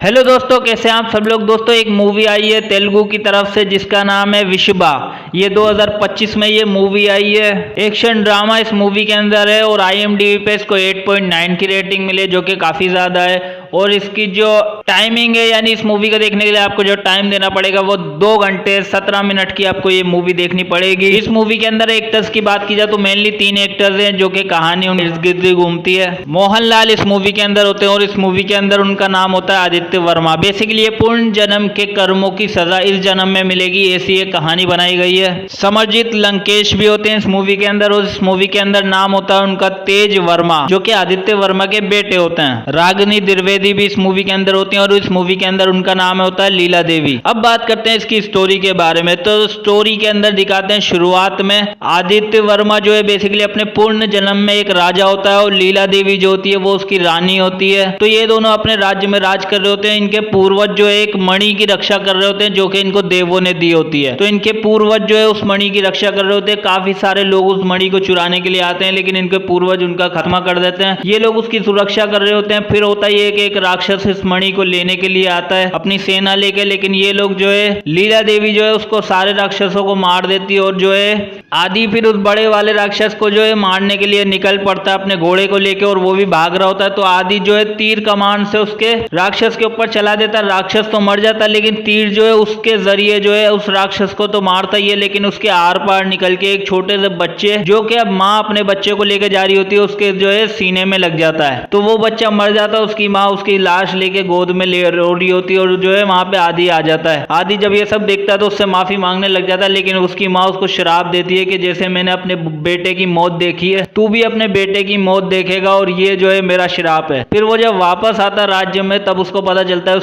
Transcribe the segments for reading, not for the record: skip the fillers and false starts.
Hello दोस्तों, कैसे हैं आप सब लोग। दोस्तों एक मूवी आई है तेलुगु की तरफ से जिसका नाम है विशुबा। ये 2025 में ये मूवी आई है। एक्शन ड्रामा इस मूवी के अंदर है और IMDb पे इसको 8.9 की रेटिंग मिली जो कि काफ़ी ज़्यादा है। और इसकी जो टाइमिंग है, यानी इस मूवी को देखने के लिए आपको जो टाइम देना पड़ेगा वो 2 घंटे 17 मिनट की आपको ये मूवी देखनी पड़ेगी। इस मूवी के अंदर एक्टर्स की बात की जाए तो मेनली 3 एक्टर्स हैं जो कि कहानी इर्द गिर्द घूमती है। मोहनलाल इस मूवी के अंदर होते हैं और इस मूवी के अंदर उनका नाम होता है आदित्य वर्मा। बेसिकली ये पूर्ण जन्म के कर्मों की सजा इस जन्म में मिलेगी, ऐसी एक कहानी बनाई गई है। समरजीत लंकेश भी होते हैं इस मूवी के अंदर और इस मूवी के अंदर नाम होता है उनका तेज वर्मा जो कि आदित्य वर्मा के बेटे होते हैं। रागिनी द्विवेदी भी इस मूवी के अंदर होती हैं और इस मूवी के अंदर उनका नाम होता है लीला देवी। अब बात करते हैं इसकी स्टोरी के बारे में। तो स्टोरी के अंदर दिखाते हैं शुरुआत में आदित्य वर्मा जो है बेसिकली अपने पूर्ण जन्म में एक राजा होता है और लीला देवी जो होती है वो उसकी रानी होती है। तो ये दोनों अपने राज्य में राज कर रहे होते हैं। इनके पूर्वज जो है एक मणि की रक्षा कर रहे होते हैं जो कि इनको देवों ने दी होती है। तो इनके पूर्वज जो है उस मणि की रक्षा कर रहे होते हैं। काफी सारे लोग उस मणि को चुराने के लिए आते हैं लेकिन इनके पूर्वज उनका खात्मा कर देते हैं। ये लोग उसकी सुरक्षा कर रहे होते हैं। फिर होता है कि एक राक्षस इस मणि को लेने के लिए आता है अपनी सेना लेके, लेकिन ये लोग जो है लीला देवी जो है उसको सारे राक्षसों को मार देती है और जो है आदि फिर उस बड़े वाले राक्षस को जो है मारने के लिए निकल पड़ता है अपने घोड़े को लेके और वो भी भाग रहा होता है। तो आदि जो है तीर कमान से उसके राक्षस के ऊपर चला देता है। राक्षस तो मर जाता है लेकिन तीर जो है उसके जरिए जो है उस राक्षस को तो मारता ही है, लेकिन उसके आर पार निकल के एक छोटे से बच्चे जो कि अब माँ अपने बच्चे को लेकर जा रही होती है उसके जो है सीने में लग जाता है। तो वो बच्चा मर जाता है। उसकी माँ उसकी लाश लेके गोद में ले रो रही होती है और जो है वहां पे आदि आ जाता है। आदि जब ये सब देखता है तो उससे माफी मांगने लग जाता है, लेकिन उसकी माँ उसको श्राप देती है कि जैसे मैंने अपने बेटे की मौत देखी है तू भी अपने बेटे की मौत देखेगा और ये जो है मेरा श्राप है। फिर वो जब वापस आता राज्य में तब उसको पता चलता है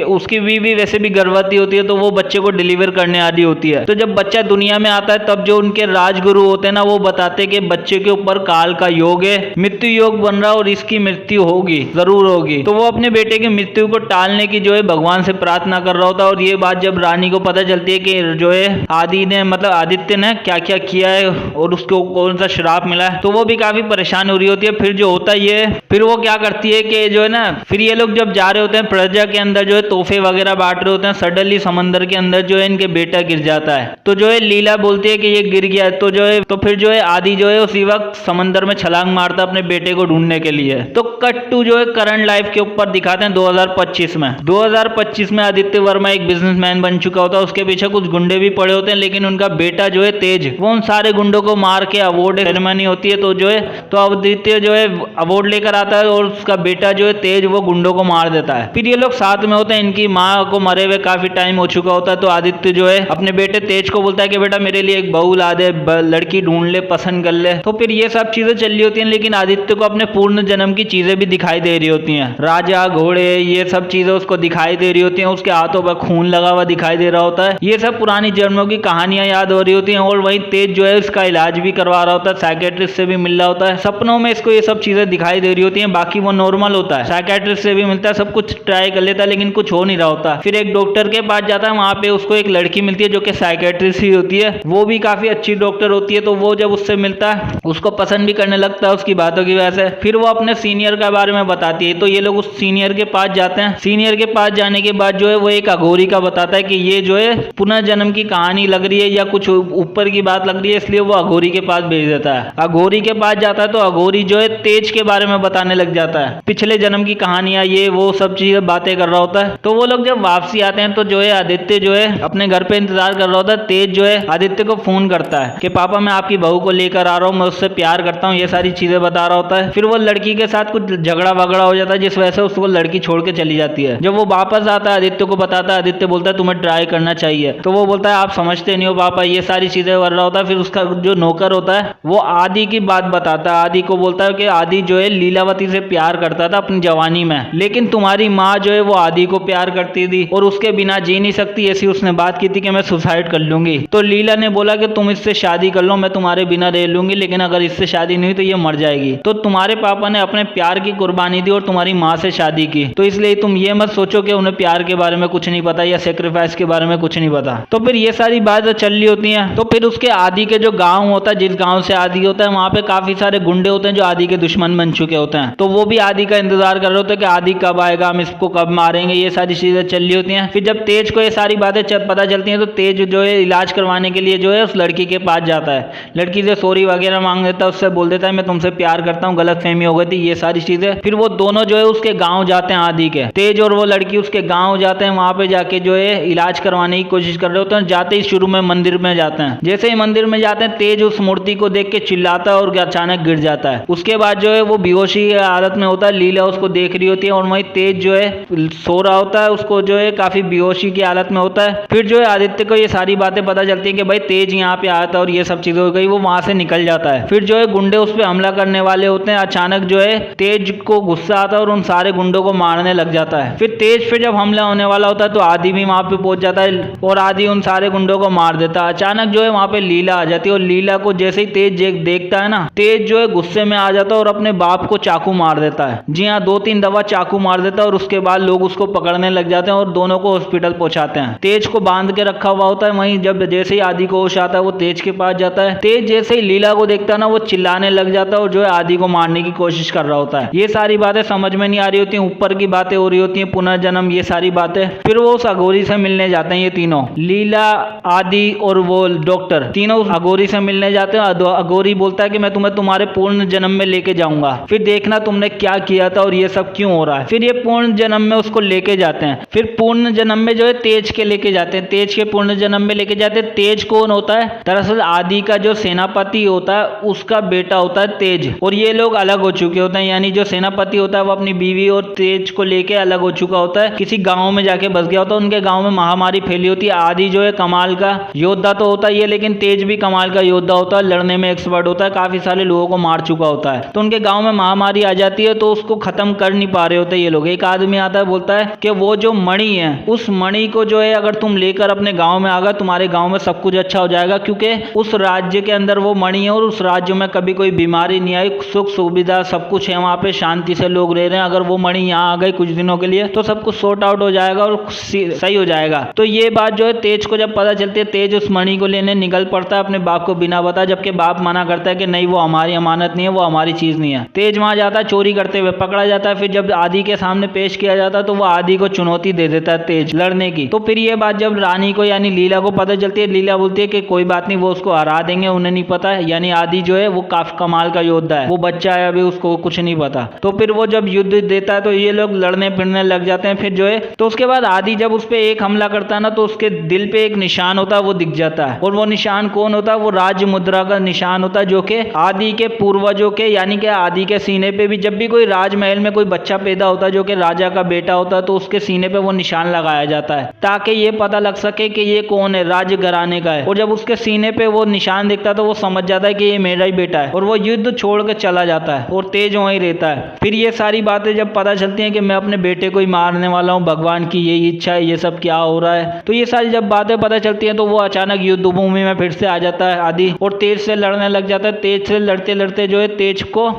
उसकी बीवी वैसे भी गर्भवती होती है तो वो बच्चे को डिलीवर करने आ रही होती है। तो जब बच्चा दुनिया में आता है तब जो उनके राजगुरु होते हैं ना वो बताते कि बच्चे के ऊपर काल का योग है, मृत्यु योग बन रहा और इसकी मृत्यु होगी, जरूर होगी। तो वो अपने बेटे की मृत्यु को टालने की जो है भगवान से प्रार्थना कर रहा होता है। और ये बात जब रानी को पता चलती है कि जो है आदि ने मतलब आदित्य ने क्या क्या किया है और उसको कौन सा श्राप मिला है तो वो भी काफी परेशान हो रही होती है। फिर जो होता है ये फिर वो क्या करती है कि जो है ना फिर ये लोग जब जा रहे होते हैं प्रजा के अंदर जो है तोहफे वगैरह बांट रहे होते हैं, सडनली समंदर के अंदर जो है इनके बेटा गिर जाता है। तो जो है लीला बोलती है कि ये गिर गया तो जो है तो फिर जो है आदि जो है उसी वक्त समंदर में छलांग मारता अपने बेटे को ढूंढने के लिए। तो कट टू जो है करंट लाइफ के ऊपर दिखाते हैं 2025 में। 2025 में आदित्य वर्मा एक बिजनेसमैन बन चुका होता है। उसके पीछे कुछ गुंडे भी पड़े होते हैं लेकिन उनका बेटा जो है तेज वो उन सारे गुंडों को मार के अवार्ड सेरेमनी होती है तो जो है तो आदित्य जो है अवार्ड लेकर आता है और उसका बेटा जो है तेज वो गुंडों को मार देता है। फिर ये लोग साथ में होते हैं। इनकी माँ को मरे हुए काफी टाइम हो चुका होता है। तो आदित्य जो है अपने बेटे तेज को बोलता है कि बेटा मेरे लिए एक बहू ला दे, लड़की ढूंढ ले, पसंद कर ले। तो फिर ये सब चीजें चल रही होती हैं लेकिन आदित्य को अपने पूर्ण जन्म की चीजें भी दिखाई दे रही होती हैं। राजा घोड़े ये सब चीजें उसको दिखाई दे रही होती हैं। उसके हाथों पर खून लगा हुआ दिखाई दे रहा होता है। ये सब पुरानी जन्मों की कहानियां याद हो रही होती हैं। और वही तेज जो है इसका इलाज भी करवा रहा होता है, साइकेट्रिस्ट से भी मिल रहा होता है। सपनों में इसको ये सब चीजें दिखाई दे रही होती हैं, बाकी वो नॉर्मल होता है। साइकेट्रिस्ट से भी मिलता है, सब कुछ ट्राई कर लेता है लेकिन कुछ हो नहीं रहा होता। फिर एक डॉक्टर के पास जाता है, वहां पे उसको एक लड़की मिलती है जो कि साइकेट्रिस्ट ही होती है। वो भी काफी अच्छी डॉक्टर होती है। तो वो जब उससे मिलता है उसको पसंद भी करने लगता है उसकी बातों की वजह से। फिर वो अपने सीनियर के बारे में बताती है। तो ये लोग उस सीनियर के पास जाते हैं। सीनियर के पास जाने के बाद जो है वो एक अघोरी का बताता है कि ये जो है पुनर्जन्म की कहानी लग रही है या कुछ ऊपर की बात लग रही है, इसलिए वो अघोरी के पास भेज देता है। अघोरी के पास जाता है तो अघोरी जो है तेज के बारे में बताने लग जाता है, पिछले जन्म की कहानियां ये वो सब चीजें बातें कर रहा होता है। तो वो लोग जब वापसी आते हैं तो जो है आदित्य जो है अपने घर पे इंतजार कर रहा होता है। तेज जो है आदित्य को फोन करता है कि पापा मैं आपकी बहू को लेकर आ रहा हूँ, मैं उससे प्यार करता हूँ, ये सारी चीजें बता रहा होता है। फिर वो लड़की के साथ कुछ झगड़ा वगड़ा हो जाता है जिस वजह से उसको लड़की छोड़ के चली जाती है। जब वो वापस आता है आदित्य को बताता है। आदित्य बोलता है तुम्हें ट्राई करना चाहिए। तो वो बोलता है आप समझते नहीं हो पापा, ये सारी चीजें कर रहा होता है। फिर उसका जो नौकर होता है वो आदि की बात बताता है। आदि को बोलता है कि आदि जो है लीलावती से प्यार करता था अपनी जवानी में, लेकिन तुम्हारी माँ जो है वो आदि को प्यार करती थी और उसके बिना जी नहीं सकती, ऐसी उसने बात की थी कि मैं सुसाइड कर लूंगी। तो लीला ने बोला कि तुम इससे शादी कर लो, मैं तुम्हारे बिना रह लूंगी, लेकिन अगर इससे शादी नहीं हुई तो ये मर जाएगी। तो तुम्हारे पापा ने अपने प्यार की कुर्बानी दी और तुम्हारी माँ से शादी की, तो इसलिए ही तुम ये मत सोचो कि उन्हें प्यार के बारे में कुछ नहीं पता या सेक्रीफाइस के बारे में कुछ नहीं पता। तो फिर ये सारी बातें चल रही होती हैं। तो फिर उसके आदि के जो गांव होता है, जिस गांव से आदि होता है, वहां पे काफी सारे गुंडे होते हैं जो आदि के दुश्मन बन चुके होते हैं। तो वो भी आदि का इंतजार कर रहे होते हैं कि आदि कब आएगा, हम इसको कब मारेंगे। ये सारी चीजें चल रही होती हैं। फिर जब तेज को ये सारी बातें पता चलती हैं तो तेज जो है इलाज करवाने के लिए जो है उस लड़की के पास जाता है। लड़की से सॉरी वगैरह मांग देता है, उससे बोल देता है मैं तुमसे प्यार करता हूँ, गलतफहमी हो गई थी, ये सारी चीजें। फिर वो दोनों जो है उसके गाँव जाते हैं, आदि के तेज और वो लड़की उसके गाँव जाते हैं। वहां पे जाके जो है इलाज करवाने की कोशिश कर रहे होते हैं। जाते ही शुरू में मंदिर में जाते हैं। जैसे ही मंदिर में जाते हैं तेज उस मूर्ति को देख के चिल्लाता है और अचानक गिर जाता है। उसके बाद जो है वो बेहोशी की हालत में होता है। लीला उसको देख रही होती है और वहीं तेज जो है सो रहा होता है, उसको जो है काफी बेहोशी की हालत में होता है। फिर जो है आदित्य को ये सारी बातें पता चलती है कि भाई तेज यहाँ पे आया था और ये सब चीजें हो गई। वो वहां से निकल जाता है। फिर जो है गुंडे उस पर हमला करने वाले होते हैं। अचानक जो है तेज को गुस्सा आता है और उन सारे गुंडों को मारने लग जाता है। फिर तेज पे जब हमला होने वाला होता है तो आदि भी वहां पे पहुंच जाता है और आदि उन सारे गुंडों को मार देता है। अचानक जो है वहां पे लीला आ जाती है और लीला को जैसे ही तेज देखता है ना, तेज जो है गुस्से में आ जाता है और अपने बाप को चाकू मार देता है। जी हाँ, 2-3 दफा चाकू मार देता है और उसके बाद लोग उसको पकड़ने लग जाते हैं और दोनों को हॉस्पिटल पहुंचाते हैं। तेज को बांध के रखा हुआ होता है। वहीं जब जैसे ही आदि को होश आता है वो तेज के पास जाता है। तेज जैसे ही लीला को देखता है ना, वो चिल्लाने लग जाता है और जो है आदि को मारने की कोशिश कर रहा होता है। ये सारी बातें समझ में नहीं आ रही होती हैं, ऊपर की बातें हो रही होती हैं, पुनर्जन्म, ये सारी बातें। फिर वो उस अघोरी से मिलने जाते हैं। ये तीनों, लीला, आदि और वो डॉक्टर, तीनों उस अघोरी से मिलने जाते हैं। अघोरी बोलता है कि मैं तुम्हें तुम्हारे पूर्ण जन्म में लेके जाऊंगा, फिर देखना तुमने क्या किया था और ये सब क्यों हो रहा है। फिर ये पूर्ण जन्म में उसको लेके जाते हैं। फिर पूर्ण जन्म में जो है तेज के लेके जाते हैं। तेज के पूर्ण जन्म में लेके जाते हैं। तेज कौन होता है? दरअसल आदि का जो सेनापति होता है उसका बेटा होता है तेज। और ये लोग अलग हो चुके होते हैं, यानी जो सेनापति होता है वो अपनी बीवी और तेज को लेके अलग हो चुका होता है, किसी गांव में जाके बस गया होता है। उनके गांव में महामारी फैली होती है। आदि जो है कमाल का योद्धा तो होता है, लेकिन तेज भी कमाल का योद्धा होता है, लड़ने में एक्सपर्ट होता है, काफी सारे लोगों को मार चुका होता है। तो उनके गांव में महामारी आ जाती है तो उसको खत्म कर नहीं पा रहे होते ये लोग। एक आदमी आता है, बोलता है कि वो जो मणि है, उस मणि को जो है अगर तुम लेकर अपने गांव में आ गए, तुम्हारे गांव में सब कुछ अच्छा हो जाएगा, क्योंकि उस राज्य के अंदर वो मणि है और उस राज्य में कभी कोई बीमारी नहीं आई, सुख सुविधा सब कुछ है, वहां पे शांति से लोग रह रहे हैं। अगर वो मणि यहाँ आ गई कुछ दिनों के लिए तो सब कुछ सॉर्ट आउट हो जाएगा और सही हो जाएगा। तो ये बात जो है तेज को जब पता चलती है, तेज उस मणि को लेने निकल पड़ता है अपने बाप को बिना बताए, जबकि बाप मना करता है कि नहीं वो हमारी अमानत नहीं है, वो हमारी चीज नहीं है। तेज वहां जाता है, चोरी करते हुए पकड़ा जाता है। फिर जब आदि के सामने पेश किया जाता है तो वो आदि को चुनौती दे देता है तेज लड़ने की। तो फिर ये बात जब रानी को यानी लीला को पता चलती है, लीला बोलती है कि कोई बात नहीं, वो उसको हरा देंगे, उन्हें नहीं पता है। यानी आदि जो है वो काफी कमाल का योद्धा है, वो बच्चा है अभी, उसको कुछ नहीं पता। तो फिर वो जब युद्ध देता है तो ये लोग लड़ने फिरने लग जाते हैं। फिर जो है तो उसके बाद आदि जब उस पर एक हमला करता है ना, तो उसके दिल पे एक निशान होता है, वो दिख जाता है। और वो निशान कौन होता है? वो राज मुद्रा का निशान होता है, जो कि आदि के पूर्वजों के यानी कि आदि के सीने पे भी जब भी कोई राजमहल में कोई बच्चा पैदा होता है जो कि राजा का बेटा होता है, तो उसके सीने पे वो निशान लगाया जाता है ताकि ये पता लग सके कि ये कौन है, राज घराने का है। और जब उसके सीने पे वो निशान दिखता है तो वो समझ जाता है कि ये मेरा ही बेटा है और वो युद्ध छोड़ के चला जाता है और तेज वहीं रहता है। फिर ये सारी बातें जब पता चलती हैं कि मैं अपने बेटे को ही मारने वाला हूँ, भगवान की यही इच्छा है, ये सब क्या हो रहा है, तो ये सारी जब बातें पता चलती हैं तो वो अचानक युद्ध भूमि में फिर से आ जाता है आदि और तेज से लड़ने लग जाता है। तेज से लड़ते लड़ते जो है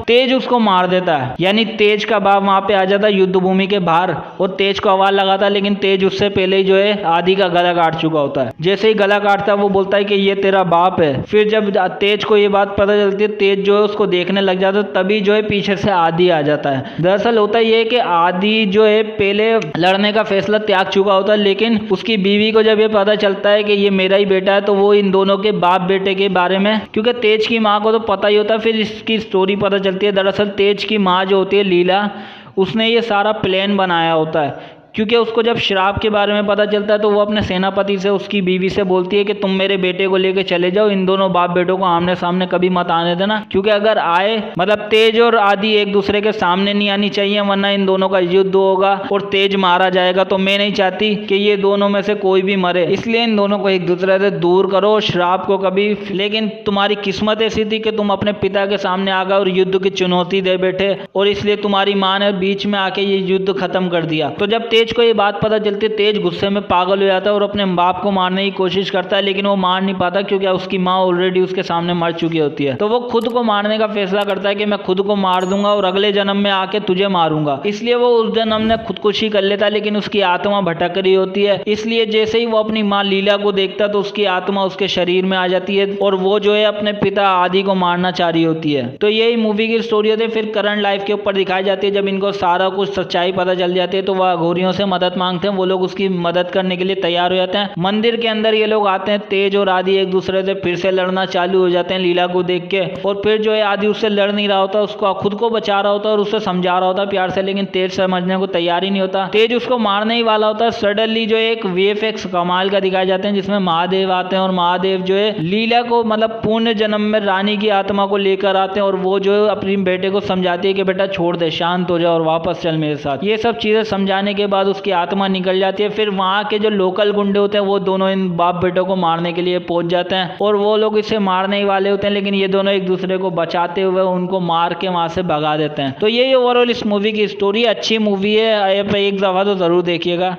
तेज उसको मार देता है। यानी तेज का बाप वहां पे आ जाता है युद्ध भूमि के बाहर और तेज को आवाज लगाता है, लेकिन तेज उससे पहले ही जो है आदि का गला काट चुका होता है। जैसे ही गला काटता है वो बोलता है कि ये तेरा बाप है। फिर जब तेज को ये बात पता चलती है, तेज जो है उसको देखने लग जाता है, तभी जो है पीछे से आदि आ जाता है। दरअसल होता ये है कि आदि जो है पहले लड़ने का फैसला त्याग चुका होता है, लेकिन उसकी बीवी को जब ये पता चलता है कि ये मेरा ही बेटा है तो वो इन दोनों के बाप बेटे के बारे में, क्योंकि तेज की माँ को तो पता ही होता है, फिर इसकी स्टोरी पता चलती है। दरअसल तेज की माँ जो होती है लीला, उसने ये सारा प्लान बनाया होता है, क्योंकि उसको जब श्राप के बारे में पता चलता है तो वो अपने सेनापति से, उसकी बीवी से बोलती है कि तुम मेरे बेटे को लेके चले जाओ, इन दोनों बाप बेटों को आमने सामने कभी मत आने देना, क्योंकि अगर आए मतलब तेज और आदि एक दूसरे के सामने नहीं आनी चाहिए, वरना इन दोनों का युद्ध होगा और तेज मारा जाएगा। तो मैं नहीं चाहती कि ये दोनों में से कोई भी मरे, इसलिए इन दोनों को एक दूसरे से दूर करो, श्राप को कभी। लेकिन तुम्हारी किस्मत ऐसी थी कि तुम अपने पिता के सामने आ गए और युद्ध की चुनौती दे बैठे, और इसलिए तुम्हारी माँ ने बीच में आके ये युद्ध खत्म कर दिया। तो जब तेज को ये बात पता चलती है, तेज गुस्से में पागल हो जाता है और अपने बाप को मारने की कोशिश करता है, लेकिन वो मार नहीं पाता क्योंकि उसकी माँ ऑलरेडी उसके सामने मर चुकी होती है। तो वो खुद को मारने का फैसला करता है कि मैं खुद को मार दूंगा और अगले जन्म में आके तुझे मारूंगा। इसलिए वो उस जन्म में खुदकुशी कर लेता है, लेकिन उसकी आत्मा भटक रही होती है। इसलिए जैसे ही वो अपनी माँ लीला को देखता तो उसकी आत्मा उसके शरीर में आ जाती है और वो जो है अपने पिता आदि को मारना चाह रही होती है। तो यही मूवी की स्टोरी होती है। फिर करंट लाइफ के ऊपर दिखाई जाती है, जब इनको सारा कुछ सच्चाई पता चल जाती है तो वह अघोरियों से मदद मांगते हैं। वो लोग उसकी मदद करने के लिए तैयार हो जाते हैं। मंदिर के अंदर ये लोग आते हैं, तेज और आदि एक दूसरे से फिर से लड़ना चालू हो जाते हैं लीला को देख के। और फिर जो है आदि उससे लड़ नहीं रहा होता, उसको खुद को बचा रहा होता है और उससे समझा रहा होता है प्यार से, लेकिन तेज समझने को तैयार ही नहीं होता। तेज उसको मारने ही वाला होता है। सडनली जो एक VFX कमाल का दिखाए जाते हैं, जिसमें महादेव आते हैं और महादेव जो है लीला को मतलब पूर्ण जन्म में रानी की आत्मा को लेकर आते हैं और वो जो अपनी बेटे को समझाती है कि बेटा छोड़ दे, शांत हो जा और वापस चल मेरे साथ। ये सब चीजें समझाने के बाद उसकी आत्मा निकल जाती है। फिर वहाँ के जो लोकल गुंडे होते हैं वो दोनों इन बाप बेटों को मारने के लिए पहुंच जाते हैं और वो लोग इसे मारने ही वाले होते हैं, लेकिन ये दोनों एक दूसरे को बचाते हुए उनको मार के वहां से भगा देते हैं। तो ये ओवरऑल इस मूवी की स्टोरी अच्छी मूवी है, एक दफा तो जरूर देखिएगा।